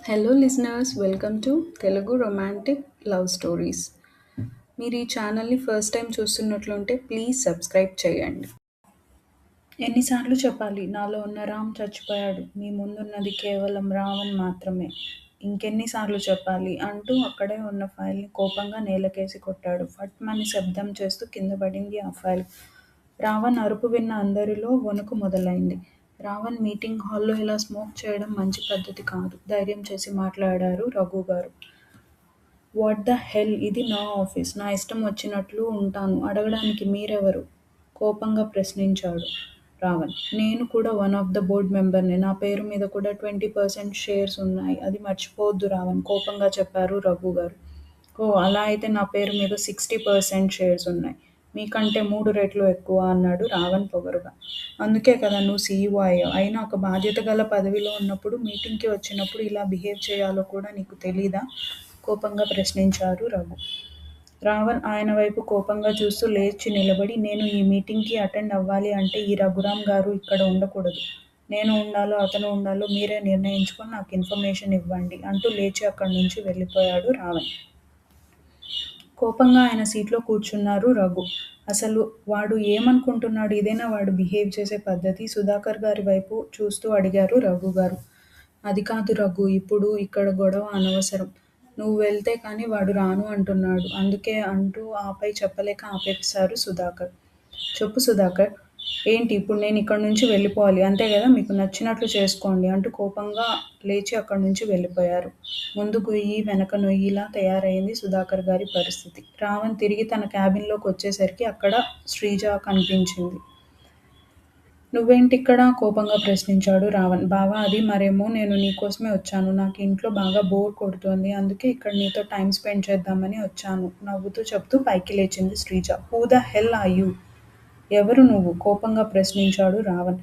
Hello listeners, welcome to Telugu romantic love stories. మీరు ఈ ఛానల్ని ఫస్ట్ టైం చూస్తున్నట్లుంటే ప్లీజ్ సబ్స్క్రైబ్ చేయండి. ఎన్నిసార్లు చెప్పాలి, నాలో ఉన్న రామ్ చచ్చిపోయాడు, మీ ముందున్నది కేవలం రావణ్ మాత్రమే. ఇంకెన్నిసార్లు చెప్పాలి అంటూ అక్కడే ఉన్న ఫైల్ని కోపంగా నేలకేసి కొట్టాడు. ఫట్మని శబ్దం చేస్తూ కింద పడింది ఆ ఫైల్. రావణ్ అరుపు విన్న అందరిలో వణుకు మొదలైంది. రావణ్, మీటింగ్ హాల్లో ఇలా స్మోక్ చేయడం మంచి పద్ధతి కాదు, ధైర్యం చేసి మాట్లాడారు రఘు గారు. వాట్ ద హెల్, ఇది నా ఆఫీస్, నా ఇష్టం వచ్చినట్లు ఉంటాను, అడగడానికి మీరెవరు? కోపంగా ప్రశ్నించాడు రావణ్. నేను కూడా వన్ ఆఫ్ ద బోర్డ్ మెంబర్ని, నా పేరు మీద కూడా 20% షేర్స్ ఉన్నాయి, అది మర్చిపోవద్దు రావణ్, కోపంగా చెప్పారు రఘు గారు. ఓ, అలా అయితే నా పేరు మీద 60% షేర్స్ ఉన్నాయి, మీకంటే 3 రెట్లు ఎక్కువ అన్నాడు రావణ్ పొగరుగా. అందుకే కదా నువ్వు సీఈఓ అయ్యావు, అయినా ఒక బాధ్యత గల పదవిలో ఉన్నప్పుడు మీటింగ్కి వచ్చినప్పుడు ఇలా బిహేవ్ చేయాలో కూడా నీకు తెలీదా? కోపంగా ప్రశ్నించారు రఘు. రావణ్ ఆయన వైపు కోపంగా చూస్తూ లేచి నిలబడి, నేను ఈ మీటింగ్కి అటెండ్ అవ్వాలి అంటే ఈ రఘురామ్ గారు ఇక్కడ ఉండకూడదు. నేను ఉండాలో అతను ఉండాలో మీరే నిర్ణయించుకొని నాకు ఇన్ఫర్మేషన్ ఇవ్వండి అంటూ లేచి అక్కడి నుంచి వెళ్ళిపోయాడు రావణ్. కోపంగా ఆయన సీట్లో కూర్చున్నారు రఘు. అసలు వాడు ఏమనుకుంటున్నాడు, ఇదేనా వాడు బిహేవ్ చేసే పద్ధతి? సుధాకర్ గారి వైపు చూస్తూ అడిగారు రఘు గారు. అది కాదు రఘు, ఇప్పుడు ఇక్కడ గొడవ అనవసరం. నువ్వు వెళ్తే కానీ వాడు రాను అంటున్నాడు, అందుకే అంటూ ఆపై చెప్పలేక ఆపేశారు సుధాకర్. చెప్పు సుధాకర్, ఏంటి ఇప్పుడు నేను ఇక్కడి నుంచి వెళ్ళిపోవాలి అంతే కదా, మీకు నచ్చినట్లు చేసుకోండి అంటూ కోపంగా లేచి అక్కడి నుంచి వెళ్ళిపోయారు. ముందు గొయ్యి వెనక నొయ్యిలా తయారైంది సుధాకర్ గారి పరిస్థితి. రావణ్ తిరిగి తన క్యాబిన్లోకి వచ్చేసరికి అక్కడ శ్రీజ కనిపించింది. నువ్వేంటిక్కడ? కోపంగా ప్రశ్నించాడు రావణ్. బావా, అది మరేమో, నేను నీకోసమే వచ్చాను, నాకు ఇంట్లో బాగా బోర్ కొడుతోంది, అందుకే ఇక్కడ నీతో టైం స్పెండ్ చేద్దామని వచ్చాను నవ్వుతూ చెప్తూ పైకి లేచింది Sreeja. Who the hell are you? ఎవరు నువ్వు? కోపంగా ప్రశ్నించాడు రావణ్.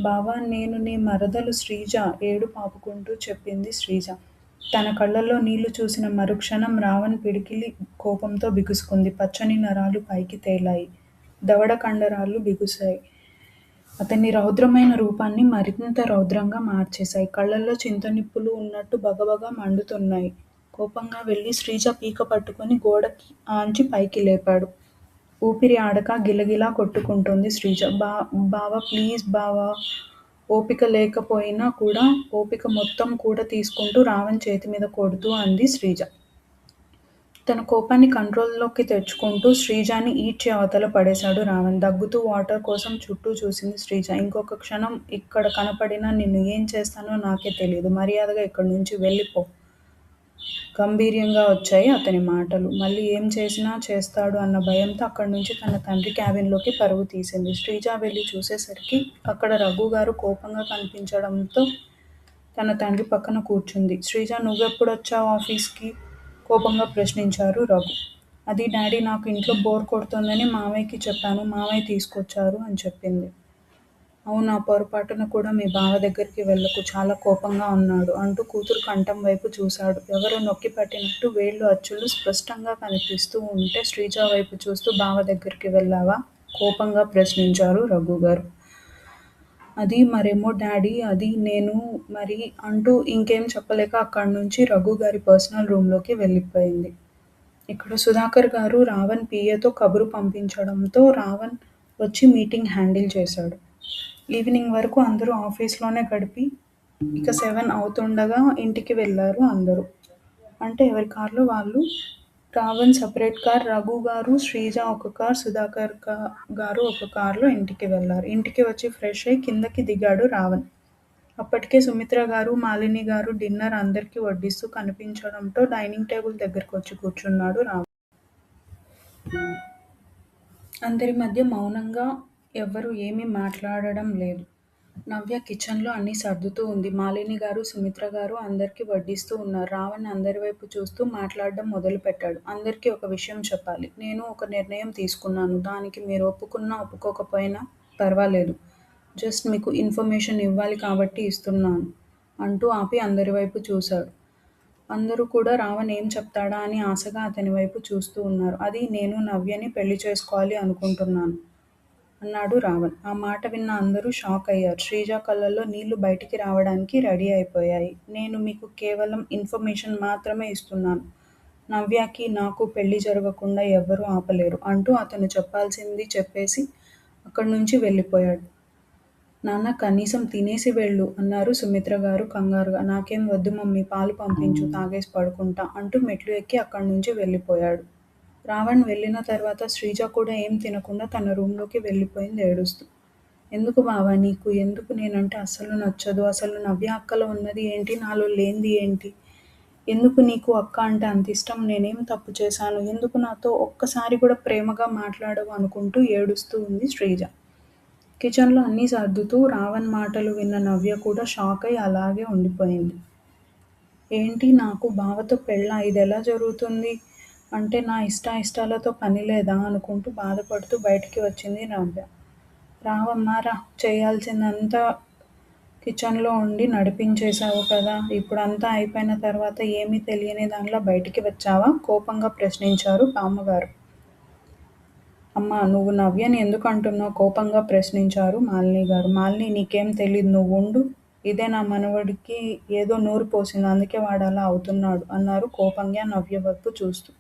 బావా, నేను నీ మరదలు శ్రీజ, ఏడుపు ఆపుకుంటూ చెప్పింది శ్రీజ. తన కళ్ళల్లో నీళ్లు చూసిన మరుక్షణం రావణ్ పిడికిలి కోపంతో బిగుసుకుంది. పచ్చని నరాలు పైకి తేలాయి, దవడ కండరాలు బిగుశాయి. అతని రౌద్రమైన రూపాన్ని మరింత రౌద్రంగా మార్చేశాయి. కళ్ళల్లో చింతనిప్పులు ఉన్నట్టు బగబగా మండుతున్నాయి. కోపంగా వెళ్ళి శ్రీజ పీక పట్టుకుని గోడకి ఆంచి పైకి లేపాడు. ఊపిరి ఆడక గిలగిలా కొట్టుకుంటోంది శ్రీజ. బావా ప్లీజ్ బావా. ఓపిక లేకపోయినా కూడా ఓపిక మొత్తం కూడా తీసుకుంటూ రావణ్ చేతి మీద కొడుతూ అంది శ్రీజ. తన కోపాన్ని కంట్రోల్లోకి తెచ్చుకుంటూ శ్రీజని ఈడ్చి అవతల పడేశాడు రావణ్. దగ్గుతూ వాటర్ కోసం చుట్టూ చూసింది శ్రీజ. ఇంకొక క్షణం ఇక్కడ కనపడినా నిన్ను ఏం చేస్తానో నాకే తెలియదు, మర్యాదగా ఇక్కడి నుంచి వెళ్ళిపో. గంభీర్యంగా వచ్చాయి అతని మాటలు. మళ్ళీ ఏం చేసినా చేస్తాడు అన్న భయంతో అక్కడి నుంచి తన తండ్రి క్యాబిన్లోకి పరుగు తీసింది. శ్రీజ వెళ్ళి చూసేసరికి అక్కడ రఘు గారు కోపంగా కనిపించడంతో తన తండ్రి పక్కన కూర్చుంది. శ్రీజ, నువ్వెప్పుడొచ్చావు ఆఫీస్కి? కోపంగా ప్రశ్నించారు రఘు. అది డాడీ, నాకు ఇంట్లో బోర్ కొడుతోందని మామయ్యకి చెప్పాను, మామయ్య తీసుకొచ్చారు అని చెప్పింది. అవునా, పొరపాటున కూడా మీ బావ దగ్గరికి వెళ్ళకు, చాలా కోపంగా ఉన్నాడు అంటూ కూతురు కంఠం వైపు చూశాడు. ఎవరో నొక్కి పట్టినట్టు వేళ్లు అచ్చులు స్పష్టంగా కనిపిస్తూ ఉంటే శ్రీజ వైపు చూస్తూ బావ దగ్గరికి వెళ్ళావా? కోపంగా ప్రశ్నించారు రఘు గారు. అది మరేమో డాడీ, అది నేను మరి అంటూ ఇంకేం చెప్పలేక అక్కడి నుంచి రఘు గారి పర్సనల్ రూమ్లోకి వెళ్ళిపోయింది. ఇక్కడ సుధాకర్ గారు రావణ్ పిఏతో కబురు పంపించడంతో రావణ్ వచ్చి మీటింగ్ హ్యాండిల్ చేశాడు. ఈవినింగ్ వరకు అందరూ ఆఫీస్లోనే గడిపి ఇక 7 అవుతుండగా ఇంటికి వెళ్ళారు అందరూ. అంటే ఎవరి కార్లో వాళ్ళు. రావణ్ సపరేట్ కార్, రఘు గారు శ్రీజ ఒక కార్, సుధాకర్ గారు ఒక కార్లో ఇంటికి వెళ్ళారు. ఇంటికి వచ్చి ఫ్రెష్ అయి కిందకి దిగాడు రావణ్. అప్పటికే సుమిత్ర గారు, మాలిని గారు డిన్నర్ అందరికీ వడ్డిస్తూ కనిపించడంతో డైనింగ్ టేబుల్ దగ్గరకు వచ్చి కూర్చున్నాడు రావణ్. అందరి మధ్య మౌనంగా, ఎవ్వరూ ఏమీ మాట్లాడడం లేదు. నవ్య కిచెన్లో అన్నీ సర్దుతూ ఉంది. మాలిని గారు, సుమిత్ర గారు అందరికీ వడ్డిస్తూ ఉన్నారు. రావణ్ అందరి వైపు చూస్తూ మాట్లాడడం మొదలుపెట్టాడు. అందరికీ ఒక విషయం చెప్పాలి. నేను ఒక నిర్ణయం తీసుకున్నాను, దానికి మీరు ఒప్పుకున్నా ఒప్పుకోకపోయినా పర్వాలేదు, జస్ట్ మీకు ఇన్ఫర్మేషన్ ఇవ్వాలి కాబట్టి ఇస్తున్నాను అంటూ ఆపి అందరి వైపు చూశాడు. అందరూ కూడా రావణ్ ఏం చెప్తాడా అని ఆశగా అతని వైపు చూస్తూ ఉన్నారు. అది, నేను నవ్యని పెళ్లి చేసుకోవాలి అనుకుంటున్నాను. అన్నాడు రావణ్. ఆ మాట విన్న అందరూ షాక్ అయ్యారు. శ్రీజ కళ్ళల్లో నీళ్లు బయటికి రావడానికి రెడీ అయిపోయాయి. నేను మీకు కేవలం ఇన్ఫర్మేషన్ మాత్రమే ఇస్తున్నాను. నవ్యకి నాకు పెళ్లి జరగకుండా ఎవ్వరూ ఆపలేరు అంటూ అతను చెప్పాల్సింది చెప్పేసి అక్కడి నుంచి వెళ్ళిపోయాడు. నాన్న కనీసం తినేసి వెళ్ళు అన్నారు సుమిత్ర గారు కంగారుగా. నాకేం వద్దు మమ్మీ, పాలు పంపించు, తాగేసి పడుకుంటా అంటూ మెట్లు ఎక్కి అక్కడి నుంచి వెళ్ళిపోయాడు. రావణ్ వెళ్ళిన తర్వాత శ్రీజ కూడా ఏం తినకుండా తన రూంలోకి వెళ్ళిపోయింది ఏడుస్తూ. ఎందుకు బావా నీకు? ఎందుకు నేనంటే అస్సలు నచ్చదు? అసలు నవ్య అక్కలో ఉన్నది ఏంటి? నాలో లేనిది ఏంటి? ఎందుకు నీకు అక్క అంటే అంత ఇష్టం? నేనేం తప్పు చేశాను? ఎందుకు నాతో ఒక్కసారి కూడా ప్రేమగా మాట్లాడవు అనుకుంటూ ఏడుస్తూ ఉంది శ్రీజ. కిచెన్లో అన్నీ సర్దుతూ రావణ్ మాటలు విన్న నవ్య కూడా షాక్ అయి అలాగే ఉండిపోయింది. ఏంటి నాకు బావతో పెళ్ళా? ఇదెలా జరుగుతుంది? అంటే నా ఇష్టాలతో పని లేదా? అనుకుంటూ బాధపడుతూ బయటికి వచ్చింది నవ్య. రావమ్మా రా! చేయాల్సిందంతా కిచెన్లో ఉండి నడిపించేశావు కదా! ఇప్పుడంతా అయిపోయిన తర్వాత ఏమీ తెలియని దానిలా బయటికి వచ్చావా? కోపంగా ప్రశ్నించారు బామ్మగారు. అమ్మా నువ్వు నవ్యని ఎందుకు అంటున్నావు? కోపంగా ప్రశ్నించారు మాలినిగారు. మాలిని నీకేం తెలీదు, నువ్వుండు. ఇదే నా మనవడికి ఏదో నూరి పోసింది, అందుకే వాడలా అవుతున్నాడు అన్నారు కోపంగా నవ్య వైపు చూస్తూ.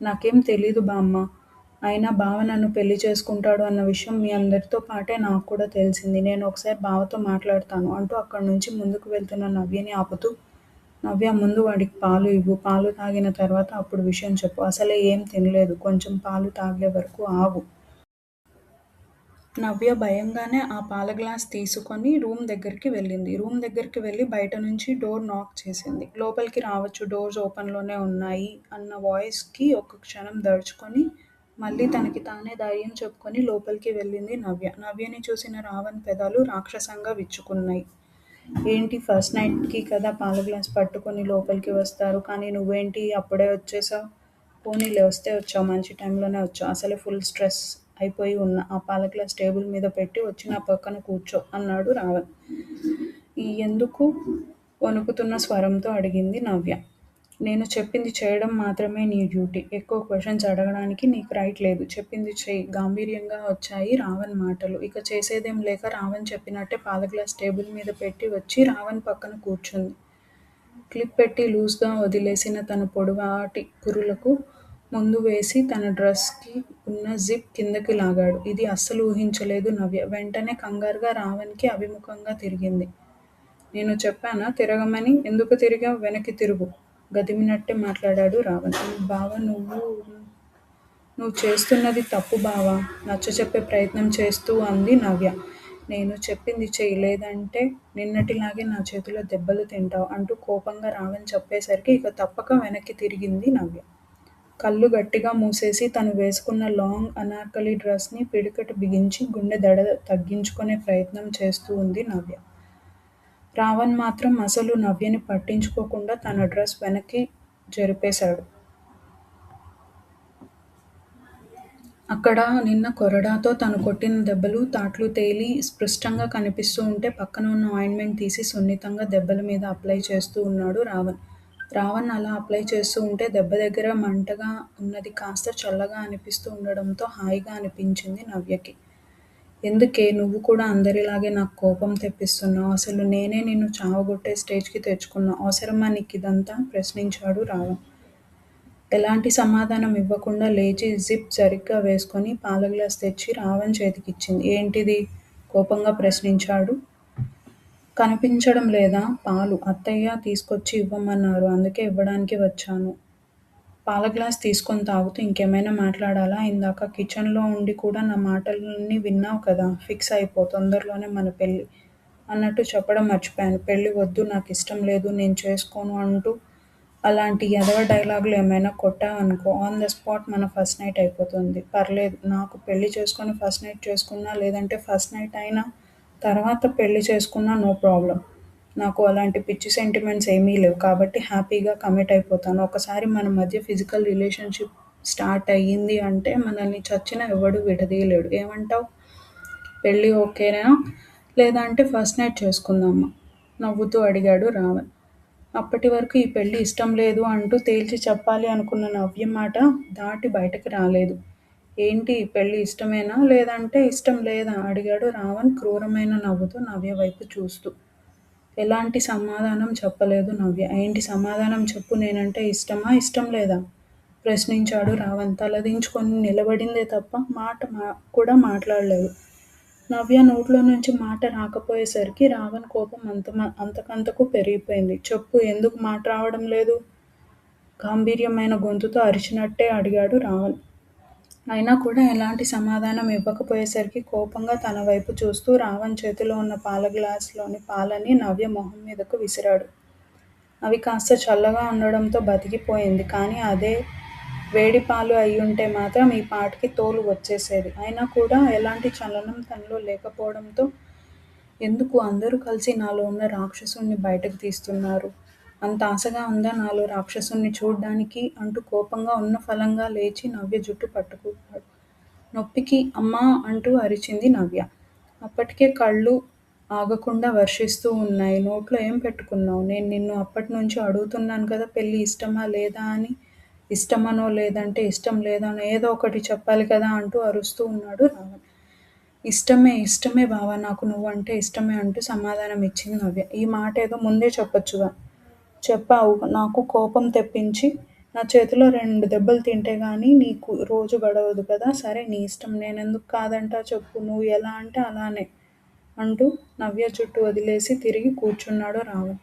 నాకేం తెలీదు బామ్మ. అయినా బావ నన్ను పెళ్లి చేసుకుంటాడు అన్న విషయం మీ అందరితో పాటే నాకు కూడా తెలిసింది. నేను ఒకసారి బావతో మాట్లాడతాను అంటూ అక్కడి నుంచి ముందుకు వెళ్తున్న నవ్యని ఆపుతూ, నవ్య ముందు వాడికి పాలు ఇవ్వు. పాలు తాగిన తర్వాత అప్పుడు విషయం చెప్పు. అసలే ఏం తినలేదు. కొంచెం పాలు తాగే వరకు ఆగు. నవ్య భయంగానే ఆ పాల గ్లాస్ తీసుకొని రూమ్ దగ్గరికి వెళ్ళింది. రూమ్ దగ్గరికి వెళ్ళి బయట నుంచి డోర్ నాక్ చేసింది. లోపలికి రావచ్చు, డోర్స్ ఓపెన్లోనే ఉన్నాయి అన్న వాయిస్కి ఒక్క క్షణం దడుచుకొని మళ్ళీ తనకి తానే ధైర్యం చెప్పుకొని లోపలికి వెళ్ళింది నవ్య. నవ్యని చూసిన రావణ్ పెదాలు రాక్షసంగా విచ్చుకున్నాయి. ఏంటి ఫస్ట్ నైట్‌కి కదా పాల గ్లాస్ పట్టుకొని లోపలికి వస్తారు. కానీ నువ్వేంటి అప్పుడే వచ్చేసావు? పోనీలే వస్తే వచ్చావు, మంచి టైంలోనే వచ్చావు. అసలే ఫుల్ స్ట్రెస్ అయిపోయి ఉన్నా. ఆ పాల గ్లాస్ టేబుల్ మీద పెట్టి వచ్చి నా పక్కన కూర్చో అన్నాడు రావణ్. ఎందుకు? వణుకుతున్న స్వరంతో అడిగింది నవ్య. నేను చెప్పింది చేయడం మాత్రమే నీ డ్యూటీ. ఎక్కువ క్వశ్చన్స్ అడగడానికి నీకు రైట్ లేదు. చెప్పింది చెయ్యి. గాంభీర్యంగా వచ్చాయి రావణ్ మాటలు. ఇక చేసేదేం లేక రావణ్ చెప్పినట్టే పాల గ్లాస్ టేబుల్ మీద పెట్టి వచ్చి రావణ్ పక్కన కూర్చుంది. క్లిప్ పెట్టి లూజ్గా వదిలేసిన తన పొడవాటి కురులకు ముందు వేసి తన డ్రెస్కి ఉన్న జిప్ కిందకి లాగాడు. ఇది అస్సలు ఊహించలేదు నవ్య. వెంటనే కంగారుగా రావణ్కి అభిముఖంగా తిరిగింది. నేను చెప్పానా తిరగమని? ఎందుకు తిరిగావు? వెనక్కి తిరుగు. గదిమినట్టే మాట్లాడాడు రావణ్. బావ నువ్వు చేస్తున్నది తప్పు బావా, నచ్చచెప్పే ప్రయత్నం చేస్తూ అంది నవ్య. నేను చెప్పింది చెయ్యి, లేదంటే నిన్నటిలాగే నా చేతిలో దెబ్బలు తింటావు అంటూ కోపంగా రావణ్ చెప్పేసరికి ఇక తప్పక వెనక్కి తిరిగింది నవ్య. కళ్ళు గట్టిగా మూసేసి తను వేసుకున్న లాంగ్ అనార్కలి డ్రెస్ని పిడికిట బిగించి గుండె దడ తగ్గించుకునే ప్రయత్నం చేస్తూ ఉంది నవ్య. రావణ్ మాత్రం అసలు నవ్యని పట్టించుకోకుండా తన డ్రెస్ వెనక్కి జరిపేశాడు. అక్కడ నిన్న కొరడాతో తను కొట్టిన దెబ్బలు, తాట్లు తేలి స్పష్టంగా కనిపిస్తూ ఉంటే పక్కన ఉన్న ఆయింట్మెంట్ తీసి సున్నితంగా దెబ్బల మీద అప్లై చేస్తూ ఉన్నాడు రావణ్. రావణ్ అలా అప్లై చేస్తూ ఉంటే దెబ్బ దగ్గర మంటగా ఉన్నది కాస్త చల్లగా అనిపిస్తూ ఉండడంతో హాయిగా అనిపించింది నవ్యకి. ఎందుకే నువ్వు కూడా అందరిలాగే నాకు కోపం తెప్పిస్తున్నావు? అసలు నేనే నిన్ను చావగొట్టే స్టేజ్కి తెచ్చుకున్నా. అవసరమా నీకిదంతా? ప్రశ్నించాడు రావణ్. ఎలాంటి సమాధానం ఇవ్వకుండా లేచి జిప్ సరిగ్గా వేసుకొని పాల గ్లాస్ తెచ్చి రావణ్ చేతికిచ్చింది. ఏంటిది? కోపంగా ప్రశ్నించాడు. కనిపించడం లేదా? పాలు. అత్తయ్య తీసుకొచ్చి ఇవ్వమన్నారు, అందుకే ఇవ్వడానికి వచ్చాను. పాల గ్లాస్ తీసుకొని తాగుతూ ఇంకేమైనా మాట్లాడాలా? ఇందాక కిచెన్లో ఉండి కూడా నా మాటలన్నీ విన్నావు కదా! ఫిక్స్ అయిపో, తొందరలోనే మన పెళ్ళి అన్నట్టు చెప్పడం మర్చిపోయాను. పెళ్ళి వద్దు, నాకు ఇష్టం లేదు, నేను చేసుకోను అంటూ అలాంటి ఎదవ డైలాగులు ఏమైనా కొట్టావనుకో ఆన్ ద స్పాట్ మన ఫస్ట్ నైట్ అయిపోతుంది. పర్లేదు, నాకు పెళ్లి చేసుకొని ఫస్ట్ నైట్ చేసుకున్నా, లేదంటే ఫస్ట్ నైట్ అయినా తర్వాత పెళ్లి చేసుకున్నా నో ప్రాబ్లం. నాకు అలాంటి పిచ్చి సెంటిమెంట్స్ ఏమీ లేవు. కాబట్టి హ్యాపీగా కమిట్ అయిపోతాను. ఒకసారి మన మధ్య ఫిజికల్ రిలేషన్షిప్ స్టార్ట్ అయ్యింది అంటే మనల్ని చచ్చినా ఎవడూ విడదీయలేడు. ఏమంటావ్? పెళ్ళి ఓకేనా? లేదా అంటే ఫస్ట్ నైట్ చేసుకుందామా? నవ్వుతూ అడిగాడు రావణ్. అప్పటి వరకు ఈ పెళ్లి ఇష్టం లేదు అంటూ తేల్చి చెప్పాలి అనుకున్న నవ్య మాట దాటి బయటకు రాలేదు. ఏంటి పెళ్లి ఇష్టమేనా? లేదంటే ఇష్టం లేదా? అడిగాడు రావణ్ క్రూరమైన నవ్వుతో నవ్య వైపు చూస్తూ. ఎలాంటి సమాధానం చెప్పలేదు నవ్య. ఏంటి సమాధానం చెప్పు, నేనంటే ఇష్టమా? ఇష్టం లేదా? ప్రశ్నించాడు రావణ్. తలదించుకొని నిలబడిందే తప్ప మాట కూడా మాట్లాడలేదు. నవ్య నోట్లో నుంచి మాట రాకపోయేసరికి రావణ్ కోపం అంతకంతకు పెరిగిపోయింది. చెప్పు, ఎందుకు మాట రావడం లేదు? గాంభీర్యమైన గొంతుతో అరిచినట్టే అడిగాడు రావణ్. అయినా కూడా ఎలాంటి సమాధానం ఇవ్వకపోయేసరికి కోపంగా తన వైపు చూస్తూ రావణ్ చేతిలో ఉన్న పాల గ్లాసులోని పాలని నవ్య మొహం మీదకు విసిరాడు. అవి కాస్త చల్లగా ఉండడంతో బతికిపోయింది. కానీ అదే వేడి పాలు అయ్యుంటే మాత్రం ఈ పాటికి తోలు వచ్చేసేది. అయినా కూడా ఎలాంటి చలనం తనలో లేకపోవడంతో ఎందుకు అందరూ కలిసి నాలో ఉన్న రాక్షసుణ్ణి బయటకు తీస్తున్నారు? అంత ఆశగా ఉందా నాలో రాక్షసుణ్ణి చూడ్డానికి? అంటూ కోపంగా ఉన్న ఫలంగా లేచి నవ్య జుట్టు పట్టుకున్నాడు. నొప్పికి అమ్మా అంటూ అరిచింది నవ్య. అప్పటికే కళ్ళు ఆగకుండా వర్షిస్తూ ఉన్నాయి. నోట్లో ఏం పెట్టుకున్నావు? నేను నిన్ను అప్పటినుంచి అడుగుతున్నాను కదా పెళ్ళి ఇష్టమా లేదా అని. ఇష్టమనో లేదంటే ఇష్టం లేదనో ఏదో ఒకటి చెప్పాలి కదా అంటూ అరుస్తూ ఉన్నాడు రావణ్. ఇష్టమే ఇష్టమే బావా, నాకు నువ్వంటే ఇష్టమే అంటూ సమాధానం ఇచ్చింది నవ్య. ఈ మాట ఏదో ముందే చెప్పొచ్చుగా. చెప్పావు, నాకు కోపం తెప్పించి నా చేతిలో 2 దెబ్బలు తింటే గానీ నీకు రోజు గడవదు కదా. సరే నీ ఇష్టం, నేనెందుకు కాదంటా చెప్పు, నువ్వు ఎలా అంటే అలానే అంటూ నవ్య జుట్టు వదిలేసి తిరిగి కూర్చున్నాడు రావణ్.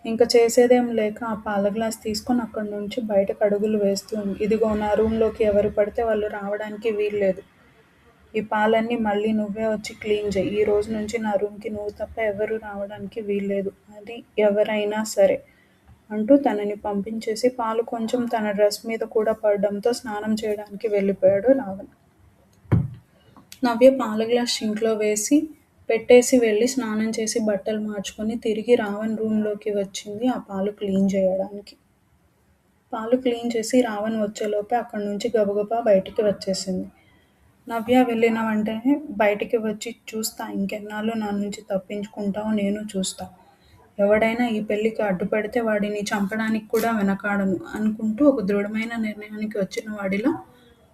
ఇంక చేసేదేం లేక ఆ పాల గ్లాస్ తీసుకొని అక్కడి నుంచి బయటకు అడుగులు వేస్తూ ఉంది. ఇదిగో నా రూంలోకి ఎవరు పడితే వాళ్ళు రావడానికి వీల్లేదు. ఈ పాలన్నీ మళ్ళీ నువ్వే వచ్చి క్లీన్ చెయ్యి. ఈ రోజు నుంచి నా రూమ్కి నువ్వు తప్ప ఎవరూ రావడానికి వీల్లేదు. అది ఎవరైనా సరే అంటూ తనని పంపించేసి పాలు కొంచెం తన డ్రెస్ మీద కూడా పడడంతో స్నానం చేయడానికి వెళ్ళిపోయాడు రావణ్. నవ్య పాల గ్లాస్ సింక్లో వేసి పెట్టేసి వెళ్ళి స్నానం చేసి బట్టలు మార్చుకొని తిరిగి రావణ్ రూంలోకి వచ్చింది ఆ పాలు క్లీన్ చేయడానికి. పాలు క్లీన్ చేసి రావణ్ వచ్చేలోపే అక్కడి నుంచి గబగబా బయటికి వచ్చేసింది. నవ్య వెళ్ళిన వెంటనే బయటికి వచ్చి చూస్తా, ఇంకెన్నాళ్ళు నా నుంచి తప్పించుకుంటావో నేను చూస్తా. ఎవడైనా ఈ పెళ్లికి అడ్డుపడితే వాడిని చంపడానికి కూడా వెనకాడను అనుకుంటూ ఒక దృఢమైన నిర్ణయానికి వచ్చిన వాడిలా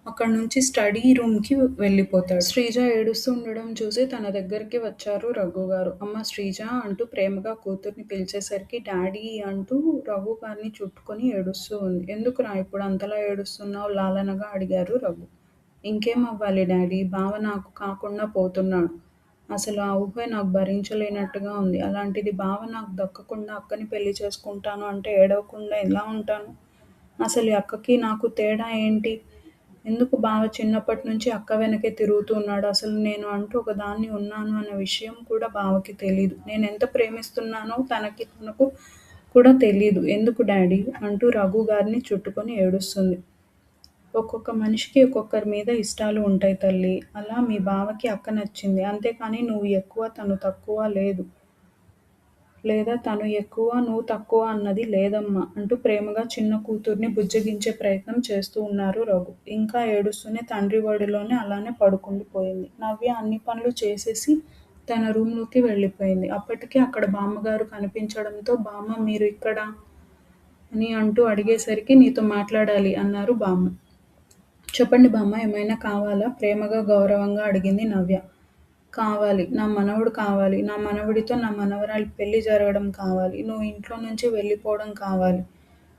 అక్కడి నుంచి స్టడీ రూమ్కి వెళ్ళిపోతాడు. శ్రీజ ఏడుస్తూ ఉండడం చూసి తన దగ్గరికి వచ్చారు రఘు గారు. అమ్మ శ్రీజ అంటూ ప్రేమగా కూతుర్ని పిలిచేసరికి డాడీ అంటూ రఘు గారిని చుట్టుకొని ఏడుస్తూ ఉంది. ఎందుకురా ఇప్పుడు అంతలా ఏడుస్తున్నావు? లాలనగా అడిగారు రఘు. ఇంకేం అవ్వాలి డాడీ, బావ నాకు కాకుండా పోతున్నాడు. అసలు ఆ ఊహే నాకు భరించలేనట్టుగా ఉంది. అలాంటిది బావ నాకు దక్కకుండా అక్కని పెళ్లి చేసుకుంటాను అంటే ఏడవకుండా ఎలా ఉంటాను? అసలు ఈ అక్కకి నాకు తేడా ఏంటి? ఎందుకు బావ చిన్నప్పటి నుంచి అక్క వెనకే తిరుగుతూ ఉన్నాడు? అసలు నేను అంటూ ఒకదాన్ని ఉన్నాను అన్న విషయం కూడా బావకి తెలీదు. నేనెంత ప్రేమిస్తున్నానో తనకు కూడా తెలీదు. ఎందుకు డాడీ అంటూ రఘు గారిని చుట్టుకొని ఏడుస్తుంది. ఒక్కొక్క మనిషికి ఒక్కొక్కరి మీద ఇష్టాలు ఉంటాయి తల్లి. అలా మీ బావకి అక్క నచ్చింది. అంతేకానీ నువ్వు ఎక్కువ తను తక్కువ లేదు. లేదా తను ఎక్కువ నువ్వు తక్కువ అన్నది లేదమ్మా అంటూ ప్రేమగా చిన్న కూతుర్ని బుజ్జగించే ప్రయత్నం చేస్తూ ఉన్నారు రఘు. ఇంకా ఏడుస్తూనే తండ్రి ఒడిలోనే అలానే పడుకుండిపోయింది. నవ్య అన్ని పనులు చేసేసి తన రూంలోకి వెళ్ళిపోయింది. అప్పటికే అక్కడ బామ్మగారు కనిపించడంతో బామ్మ మీరు ఇక్కడ అని అంటూ అడిగేసరికి నీతో మాట్లాడాలి అన్నారు బామ్మ. చెప్పండి బామ్మ, ఏమైనా కావాలా? ప్రేమగా గౌరవంగా అడిగింది నవ్య. కావాలి, నా మనవడు కావాలి. నా మనవడితో నా మనవరాలి పెళ్లి జరగడం కావాలి. నువ్వు ఇంట్లో నుంచి వెళ్ళిపోవడం కావాలి.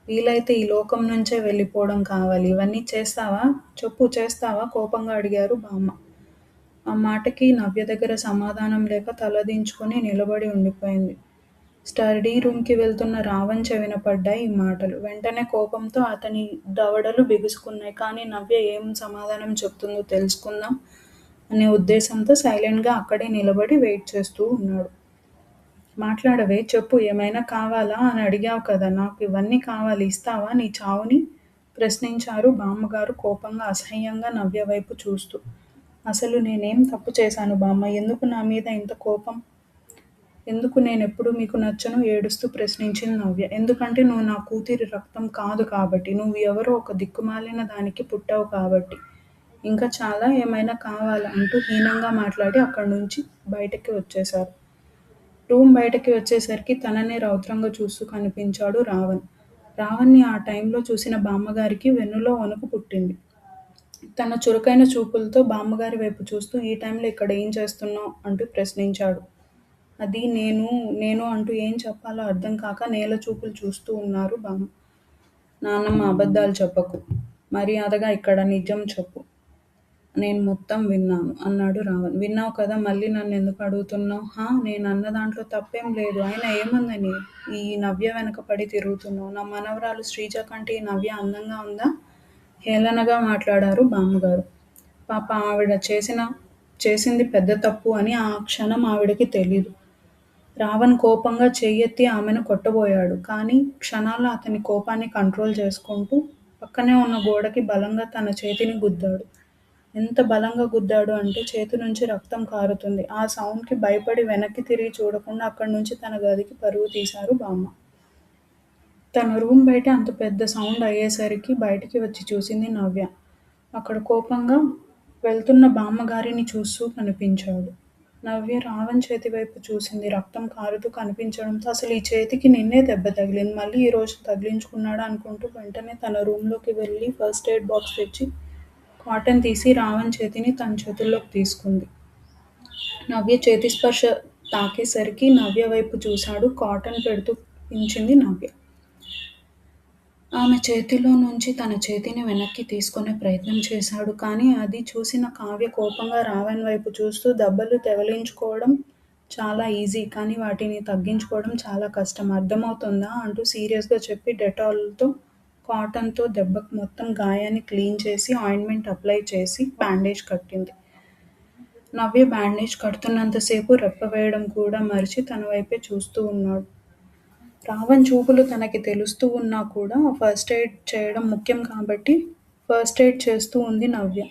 వీలైతే ఈ లోకం నుంచే వెళ్ళిపోవడం కావాలి. ఇవన్నీ చేస్తావా? చెప్పు, చేస్తావా? కోపంగా అడిగారు బామ్మ. ఆ మాటకి నవ్య దగ్గర సమాధానం లేక తలదించుకొని నిలబడి ఉండిపోయింది. స్టడీ రూమ్కి వెళ్తున్న రావణ్ చెవిన పడ్డాయి ఈ మాటలు. వెంటనే కోపంతో అతని దవడలు బిగుసుకున్నాయి. కానీ నవ్య ఏం సమాధానం చెప్తుందో తెలుసుకుందాం అనే ఉద్దేశంతో సైలెంట్గా అక్కడే నిలబడి వెయిట్ చేస్తూ ఉన్నాడు. మాట్లాడవే, చెప్పు, ఏమైనా కావాలా అని అడిగావు కదా, నాకు ఇవన్నీ కావాలి, ఇస్తావా నీ చావుని? ప్రశ్నించారు బామ్మగారు కోపంగా అసహ్యంగా నవ్య వైపు చూస్తూ. అసలు నేనేం తప్పు చేశాను బామ్మ? ఎందుకు నా మీద ఇంత కోపం? ఎందుకు నేనెప్పుడు మీకు నచ్చను? ఏడుస్తూ ప్రశ్నించింది నవ్య. ఎందుకంటే నువ్వు నా కూతురి రక్తం కాదు కాబట్టి. నువ్వు ఎవరో ఒక దిక్కుమాలిన దానికి పుట్టావు కాబట్టి. ఇంకా చాలా, ఏమైనా కావాలా అంటూ హీనంగా మాట్లాడి అక్కడి నుంచి బయటకి వచ్చేశారు. రూమ్ బయటకి వచ్చేసరికి తననే రౌద్రంగా చూస్తూ కనిపించాడు రావణ్. రావణ్ని ఆ టైంలో చూసిన బామ్మగారికి వెన్నులో వణుకు పుట్టింది. తన చురుకైన చూపులతో బామ్మగారి వైపు చూస్తూ "ఈ టైంలో ఇక్కడ ఏం చేస్తున్నావు?" అంటూ ప్రశ్నించాడు. అది నేను అంటూ ఏం చెప్పాలో అర్థం కాక నేల చూపులు చూస్తూ ఉన్నారు బామ్మ. నాన్నమ్మ అబద్ధాలు చెప్పకు. మర్యాదగా ఇక్కడ నిజం చెప్పు. నేను మొత్తం విన్నాను అన్నాడు రావణ్. విన్నావు కదా మళ్ళీ నన్నెందుకు అడుగుతున్నావు? నేనన్న దాంట్లో తప్పేం లేదు. అయినా ఏముందని ఈ నవ్య వెనక పడి తిరుగుతున్నావు? నా మనవరాలు శ్రీజ కంటే ఈ నవ్య అందంగా ఉందా? హేళనగా మాట్లాడారు బామ్మగారు. పాప ఆవిడ చేసింది పెద్ద తప్పు అని ఆ క్షణం ఆవిడకి తెలీదు. రావణ్ కోపంగా చెయ్యెత్తి ఆమెను కొట్టబోయాడు. కానీ క్షణాల్లో అతని కోపాన్ని కంట్రోల్ చేసుకుంటూ పక్కనే ఉన్న గోడకి బలంగా తన చేతిని గుద్దాడు. ఎంత బలంగా గుద్దాడు అంటే చేతి నుంచి రక్తం కారుతుంది. ఆ సౌండ్‌కి భయపడి వెనక్కి తిరిగి చూడకుండా అక్కడి నుంచి తన గదికి పరుగు తీశారు బామ్మ. తన రూమ్ బయట అంత పెద్ద సౌండ్ అయ్యేసరికి బయటికి వచ్చి చూసింది నవ్య. అక్కడ కోపంగా వెళ్తున్న బామ్మగారిని చూస్తూ కనిపించాడు. నవ్య రావణ్ చేతి వైపు చూసింది. రక్తం కారుతూ కనిపించడంతో అసలు ఈ చేతికి నిన్నే దెబ్బ తగిలింది. మళ్ళీ ఈరోజు తగిలించుకున్నాడా అనుకుంటూ వెంటనే తన రూమ్‌లోకి వెళ్ళి ఫస్ట్ ఎయిడ్ బాక్స్ తెచ్చి కాటన్ తీసి రావణ్ చేతిని తన చేతుల్లోకి తీసుకుంది. నవ్య చేతి స్పర్శ తాకేసరికి నవ్య వైపు చూశాడు. కాటన్ పెడుతూ పించింది నవ్య. ఆమె చేతిలో నుంచి తన చేతిని వెనక్కి తీసుకునే ప్రయత్నం చేశాడు. కానీ అది చూసిన కావ్య కోపంగా రావణ్ వైపు చూస్తూ దెబ్బలు తగిలించుకోవడం చాలా ఈజీ. కానీ వాటిని తగ్గించుకోవడం చాలా కష్టం. అర్థమవుతుందా? అంటూ సీరియస్‌గా చెప్పి డెటాల్‌తో కాటన్‌తో దెబ్బకు మొత్తం గాయాన్ని క్లీన్ చేసి ఆయింట్‌మెంట్ అప్లై చేసి బ్యాండేజ్ కట్టింది. నవ్య బ్యాండేజ్ కడుతున్నంత సేపు రెప్ప వేయడం కూడా మరిచి తన వైపే చూస్తూ ఉన్నాడు. రావణ్ చూపులు తనకి తెలుస్తూ ఉన్నా కూడా ఫస్ట్ ఎయిడ్ చేయడం ముఖ్యం కాబట్టి ఫస్ట్ ఎయిడ్ చేస్తూ ఉంది నవ్య.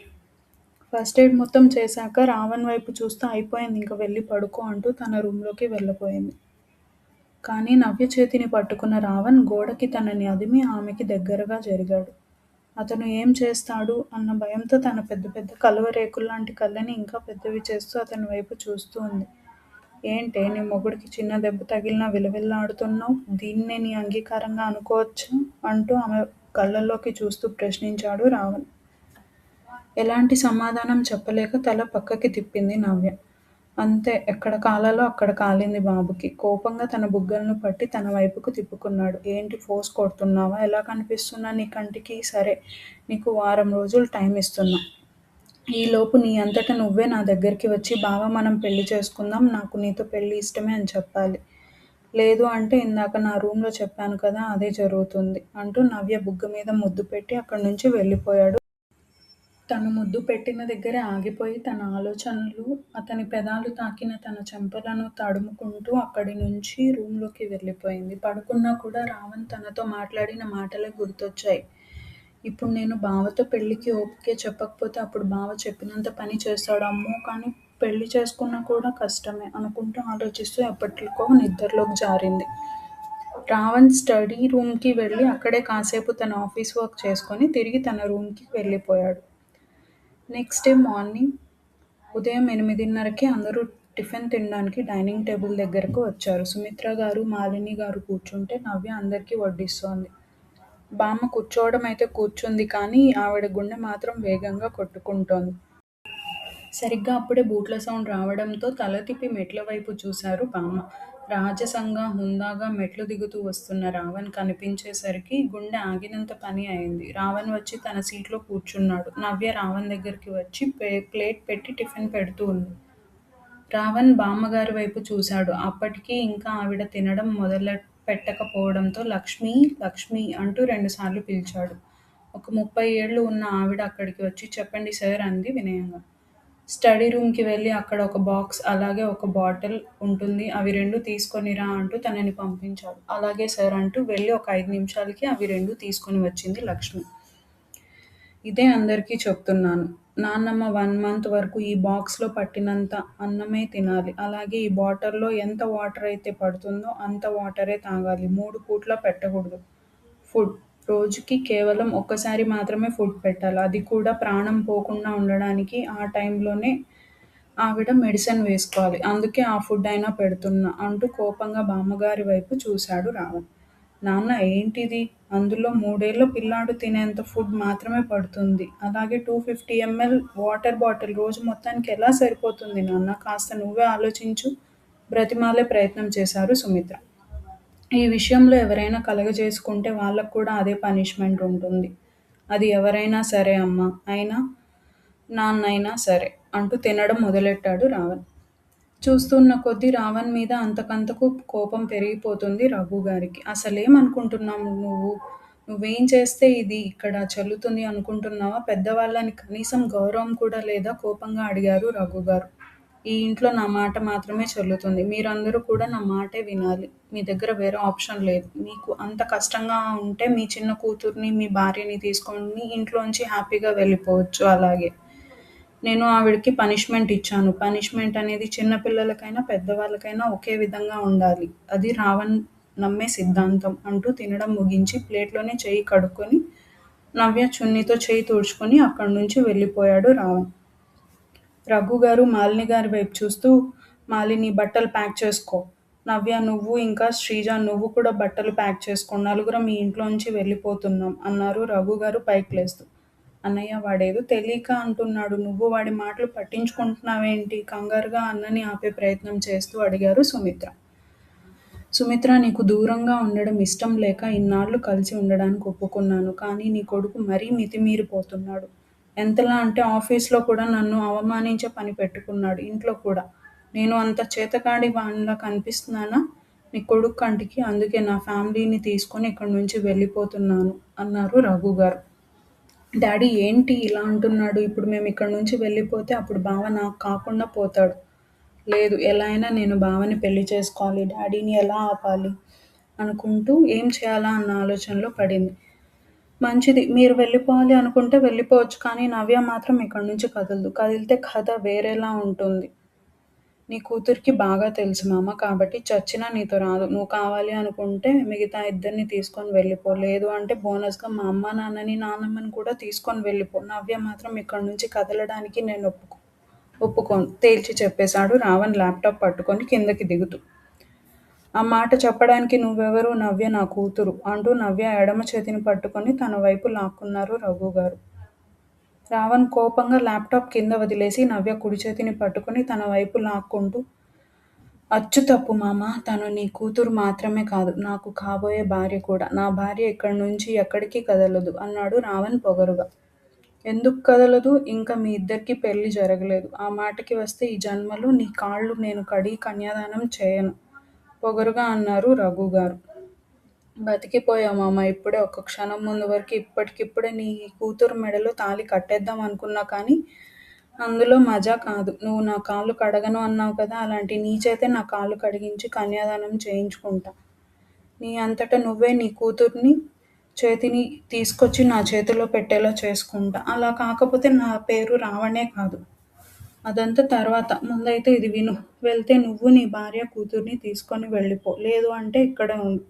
ఫస్ట్ ఎయిడ్ మొత్తం చేశాక రావణ్ వైపు చూస్తూ అయిపోయింది ఇంక వెళ్ళి పడుకో అంటూ తన రూమ్‌లోకి వెళ్ళబోయింది. కానీ నవ్య చేతిని పట్టుకున్న రావణ్ గోడకి తనని అదిమి ఆమెకి దగ్గరగా జరిగాడు. అతను ఏం చేస్తాడు అన్న భయంతో తన పెద్ద పెద్ద కలువ రేకుల్లాంటి కళ్ళని ఇంకా పెద్దవి చేస్తూ అతని వైపు చూస్తూ ఉంది. ఏంటే నీ మొగుడికి చిన్న దెబ్బ తగిలినా విలవిల్లాడుతున్నావు? దీన్నే నీ అంగీకారంగా అనుకోవచ్చా? అంటూ ఆమె కళ్ళల్లోకి చూస్తూ ప్రశ్నించాడు రావణ్. ఎలాంటి సమాధానం చెప్పలేక తల పక్కకి తిప్పింది నవ్య. అంతే ఎక్కడ కాలాలో అక్కడ కాలింది బాబుకి. కోపంగా తన బుగ్గలను పట్టి తన వైపుకు తిప్పుకున్నాడు. ఏంటి ఫోర్స్ కొడుతున్నావా? ఎలా కనిపిస్తున్నా నీ కంటికి? సరే నీకు వారం రోజులు టైం ఇస్తున్నా. ఈలోపు నీ అంతట నువ్వే నా దగ్గరికి వచ్చి బావ మనం పెళ్లి చేసుకుందాం. నాకు నీతో పెళ్లి ఇష్టమే అని చెప్పాలి. లేదు అంటే ఇందాక నా రూమ్‌లో చెప్పాను కదా అదే జరుగుతుంది అంటూ నవ్య బుగ్గ మీద ముద్దు పెట్టి అక్కడి నుంచి వెళ్ళిపోయాడు. తను ముద్దు పెట్టిన దగ్గరే ఆగిపోయి తన ఆలోచనలు అతని పెదాలు తాకిన తన చెంపలను తడుముకుంటూ అక్కడి నుంచి రూమ్‌లోకి వెళ్ళిపోయింది. పడుకున్నా కూడా రావణ్ తనతో మాట్లాడిన మాటలే గుర్తొచ్చాయి. ఇప్పుడు నేను బావతో పెళ్ళికి ఓకే చెప్పకపోతే అప్పుడు బావ చెప్పినంత పని చేస్తాడు. అమ్మో! కానీ పెళ్లి చేసుకున్నా కూడా కష్టమే అనుకుంటూ ఆలోచిస్తూ ఎప్పటికో నిద్రలోకి జారింది. రావణ్ స్టడీ రూమ్‌కి వెళ్ళి అక్కడే కాసేపు తన ఆఫీస్ వర్క్ చేసుకొని తిరిగి తన రూమ్‌కి వెళ్ళిపోయాడు. నెక్స్ట్ డే మార్నింగ్ ఉదయం 8:30కి అందరూ టిఫిన్ తినడానికి డైనింగ్ టేబుల్ దగ్గరకు వచ్చారు. సుమిత్ర గారు, మాలిని గారు కూర్చుంటే నవ్య అందరికీ వడ్డిస్తోంది. బామ్మ కూర్చోవడం అయితే కూర్చుంది కానీ ఆవిడ గుండె మాత్రం వేగంగా కొట్టుకుంటోంది. సరిగ్గా అప్పుడే బూట్ల సౌండ్ రావడంతో తల తిప్పి మెట్ల వైపు చూశారు బామ్మ. రాజసంగా, హుందాగా మెట్లు దిగుతూ వస్తున్న రావణ్ కనిపించేసరికి గుండె ఆగినంత పని అయింది. రావణ్ వచ్చి తన సీట్లో కూర్చున్నాడు. నవ్య రావణ్ దగ్గరికి వచ్చి ప్లేట్ పెట్టి టిఫిన్ పెడుతూ ఉంది. రావణ్ బామ్మగారి వైపు చూశాడు. అప్పటికి ఇంకా ఆవిడ తినడం మొదలుపెట్టకపోవడంతో లక్ష్మీ, లక్ష్మీ అంటూ 2 సార్లు పిలిచాడు. ఒక 30 ఏళ్లు ఉన్న ఆవిడ అక్కడికి వచ్చి చెప్పండి సార్ అంది వినయంగా. స్టడీ రూమ్‌కి వెళ్ళి అక్కడ ఒక బాక్స్, అలాగే ఒక బాటిల్ ఉంటుంది. అవి 2 తీసుకొనిరా అంటూ తనని పంపించాడు. అలాగే సార్ అంటూ వెళ్ళి ఒక 5 నిమిషాలకి అవి 2 తీసుకొని వచ్చింది లక్ష్మి. ఇదే అందరికీ చెప్తున్నాను. నాన్నమ్మ 1 మంత్ వరకు ఈ బాక్స్‌లో పట్టినంత అన్నమే తినాలి. అలాగే ఈ బాటిల్‌లో ఎంత వాటర్ అయితే పడుతుందో అంత వాటరే తాగాలి. 3 పూట్ల పెట్టకూడదు. ఫుడ్. రోజుకి కేవలం ఒక్కసారి మాత్రమే ఫుడ్ పెట్టాలి. అది కూడా ప్రాణం పోకుండా ఉండడానికి ఆ టైంలోనే ఆవిడ మెడిసిన్ వేసుకోవాలి. అందుకే ఆ ఫుడ్ అయినా పెడుతున్నా అంటూ కోపంగా బామ్మగారి వైపు చూశాడు రావణ్. నాన్న ఏంటిది? అందులో 3 ఏళ్ల పిల్లాడు తినేంత ఫుడ్ మాత్రమే పడుతుంది. అలాగే 250 ఎంఎల్ వాటర్ బాటిల్ రోజు మొత్తానికి ఎలా సరిపోతుంది నాన్న? కాస్త నువ్వే ఆలోచించు బ్రతిమాలే ప్రయత్నం చేశారు సుమిత్ర. ఈ విషయంలో ఎవరైనా కలగజేసుకుంటే వాళ్ళకు కూడా అదే పనిష్మెంట్ ఉంటుంది. అది ఎవరైనా సరే అమ్మా. అయినా నాన్నైనా సరే అంటూ తినడం మొదలెట్టాడు రావణ్. చూస్తున్న కొద్దీ రావణ్ మీద అంతకంతకు కోపం పెరిగిపోతుంది రఘుగారికి. అసలేమనుకుంటున్నావు నువ్వు? నువ్వేం చేస్తే ఇది ఇక్కడ చెల్లుతుంది అనుకుంటున్నావా? పెద్దవాళ్ళని కనీసం గౌరవం కూడా లేదా? కోపంగా అడిగారు రఘుగారు. ఈ ఇంట్లో నా మాట మాత్రమే చెల్లుతుంది. మీరందరూ కూడా నా మాటే వినాలి. మీ దగ్గర వేరే ఆప్షన్ లేదు. మీకు అంత కష్టంగా ఉంటే మీ చిన్న కూతుర్ని, మీ భార్యని తీసుకొని ఇంట్లోంచి హ్యాపీగా వెళ్ళిపోవచ్చు. అలాగే నేను ఆవిడకి పనిష్మెంట్ ఇచ్చాను. పనిష్మెంట్ అనేది చిన్న పిల్లలకైనా, పెద్దవాళ్ళకైనా ఒకే విధంగా ఉండాలి. అది రావణ్ నమ్మే సిద్ధాంతం అంటూ తినడం ముగించి ప్లేట్లోనే చెయ్యి కడుక్కొని నవ్య చున్నీతో చెయ్యి తుడుచుకొని అక్కడి నుంచి వెళ్ళిపోయాడు రావణ్. రఘుగారు మాలిని గారి వైపు చూస్తూ, మాలిని బట్టలు ప్యాక్ చేసుకో. నవ్య నువ్వు ఇంకా శ్రీజ నువ్వు కూడా బట్టలు ప్యాక్ చేసుకో. నలుగురం ఈ ఇంట్లోంచి వెళ్ళిపోతున్నాం అన్నారు రఘుగారు పైకి లేస్తూ. అన్నయ్య వాడేదో తెలియక అంటున్నాడు. నువ్వు వాడి మాటలు పట్టించుకుంటున్నావేంటి? కంగారుగా అన్నని ఆపే ప్రయత్నం చేస్తూ అడిగారు సుమిత్ర. సుమిత్ర నీకు దూరంగా ఉండడం ఇష్టం లేక ఇన్నాళ్ళు కలిసి ఉండడానికి ఒప్పుకున్నాను. కానీ నీ కొడుకు మరీ మితిమీరిపోతున్నాడు. ఎంతలా అంటే ఆఫీస్లో కూడా నన్ను అవమానించే పని పెట్టుకున్నాడు. ఇంట్లో కూడా. నేను అంత చేతకాడి వానిలా కనిపిస్తున్నానా నీ కొడుకు కంటికి? అందుకే నా ఫ్యామిలీని తీసుకొని ఇక్కడి నుంచి వెళ్ళిపోతున్నాను అన్నారు రఘుగారు. డాడీ ఏంటి ఇలా అంటున్నాడు? ఇప్పుడు మేము ఇక్కడి నుంచి వెళ్ళిపోతే అప్పుడు బావ నాకు కాకుండా పోతాడు. లేదు ఎలా అయినా నేను బావని పెళ్లి చేసుకోవాలి. డాడీని ఎలా ఆపాలి? అనుకుంటూ ఏం చేయాలా అన్న ఆలోచనలో పడింది. మంచిది. మీరు వెళ్ళిపోవాలి అనుకుంటే వెళ్ళిపోవచ్చు. కానీ నవ్య మాత్రం ఇక్కడి నుంచి కదలదు. కదిలితే కథ వేరేలా ఉంటుంది. నీ కూతురికి బాగా తెలుసు మామ. కాబట్టి చచ్చినా నీతో రాదు. నువ్వు కావాలి అనుకుంటే మిగతా ఇద్దరిని తీసుకొని వెళ్ళిపో. లేదు అంటే బోనస్‌గా మా అమ్మ, నాన్నని, నాన్నమ్మని కూడా తీసుకొని వెళ్ళిపో. నవ్య మాత్రం ఇక్కడి నుంచి కదలడానికి నేను ఒప్పుకోను తేల్చి చెప్పేశాడు రావణ్ ల్యాప్‌టాప్ పట్టుకొని కిందకి దిగుతూ. ఆ మాట చెప్పడానికి నువ్వెవరు? నవ్య నా కూతురు అంటూ నవ్య ఎడమ చేతిని పట్టుకొని తన వైపు లాక్కున్నారు రఘుగారు. రావణ్ కోపంగా ల్యాప్‌టాప్ కింద వదిలేసి నవ్య కుడి చేతిని పట్టుకొని తన వైపు లాక్కుంటూ అచ్చు తప్పు మామ. తను నీ కూతురు మాత్రమే కాదు. నాకు కాబోయే భార్య కూడా. నా భార్య ఇక్కడి నుంచి ఎక్కడికి కదలదు అన్నాడు రావణ్ పొగరుగా. ఎందుకు కదలదు? ఇంకా మీ ఇద్దరికీ పెళ్లి జరగలేదు. ఆ మాటకి వస్తే ఈ జన్మలో నీ కాళ్ళు నేను కడిగి కన్యాదానం చేయను పొగరుగా అన్నారు రఘుగారు. బతికిపోయావు మామ. ఇప్పుడే ఒక్క క్షణం ముందు వరకు ఇప్పటికిప్పుడే నీ కూతురు మెడలో తాళి కట్టేద్దాం అనుకున్నా కానీ అందులో మజా కాదు. నువ్వు నా కాళ్ళు కడగను అన్నావు కదా! అలాంటి నీ చేతే నా కాళ్ళు కడిగించి కన్యాదానం చేయించుకుంటా. నీ అంతట నువ్వే నీ కూతుర్ని చేతిని తీసుకొచ్చి నా చేతిలో పెట్టేలా చేసుకుంటా. అలా కాకపోతే నా పేరు రావణే కాదు. అదంతా తర్వాత. ముందైతే ఇది విను. వెళ్తే నువ్వు నీ భార్య, కూతుర్ని తీసుకొని వెళ్ళిపో. లేదు అంటే ఇక్కడే ఉండు.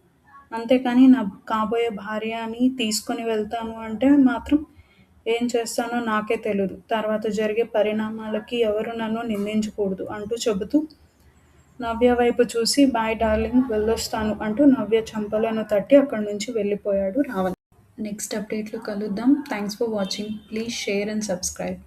అంతేకానీ నా కాబోయే భార్యని తీసుకొని వెళ్తాను అంటే మాత్రం ఏం చేస్తానో నాకే తెలీదు. తర్వాత జరిగే పరిణామాలకి ఎవరు నన్ను నిందించకూడదు అంటూ చెబుతూ నవ్య వైపు చూసి బాయ్ డార్లింగ్ వెళ్ళొస్తాను అంటూ నవ్య చెంపలను తట్టి అక్కడి నుంచి వెళ్ళిపోయాడు రావణ్. నెక్స్ట్ అప్డేట్లో కలుద్దాం. Thanks for watching. Please share and subscribe.